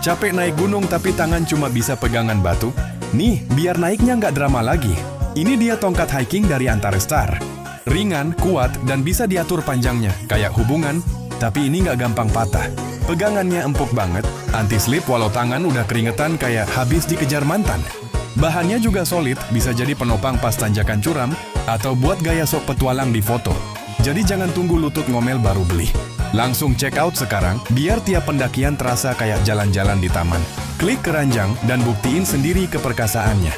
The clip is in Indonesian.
Capek naik gunung tapi tangan cuma bisa pegangan batu? Nih, biar naiknya nggak drama lagi. Ini dia tongkat hiking dari Antarestar. Ringan, kuat, dan bisa diatur panjangnya, kayak hubungan, tapi ini nggak gampang patah. Pegangannya empuk banget, anti-slip walau tangan udah keringetan kayak habis dikejar mantan. Bahannya juga solid, bisa jadi penopang pas tanjakan curam, atau buat gaya sok petualang di foto. Jadi jangan tunggu lutut ngomel baru beli. Langsung check out sekarang, biar tiap pendakian terasa kayak jalan-jalan di taman. Klik keranjang dan buktiin sendiri keperkasaannya.